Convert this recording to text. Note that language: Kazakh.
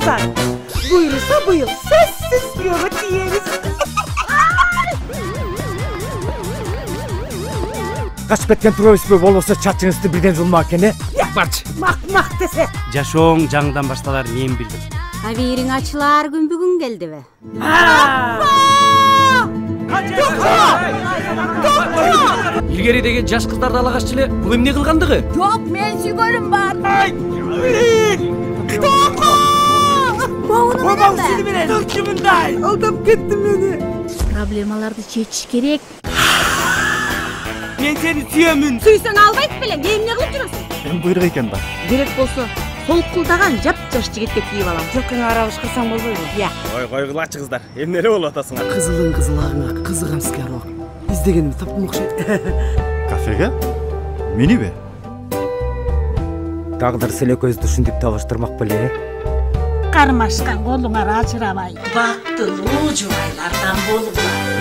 Kızlar, buyursa bu yıl sessiz piyano diyeriz. Kaçıp ketкен туробиспи болбосо чачыңызды бирден жулма экени. Барчы. Mak dese. Жашооң жаңыдан башталар мен билдим. Абийириң ачылар күн бүгүн келдиби? Илгери деген жаш кыздарды ала каччы эле. Бул эмне кылгандыгы? Жок, мен сүйгөнүм бар. Babam seni bile dökümünden. Aldap gitti beni. Проблемаларды чечиш керек. Мен сени сүйөмүн. Сүйсөң албайт белең, эмне кылып жүрөсүң? Эми буйрук экен да. Керек болсо, солкулдаган жап-жаш жигитке тийип алам. Жокуңа аралаш кылсаң болбойбу? Я. Ой, кылачы кыздар. Эмне эле болуп атасыңар? Кызылың кызылағыңа кызыган скарлок. İzdegенimi таптым окшойт. Кафеге? Мениби? Тагдыр силекөздү ушинтип табыштырмак беле. Кармашкан колуңар ажырабай, бактылуу жубайлардан болгула.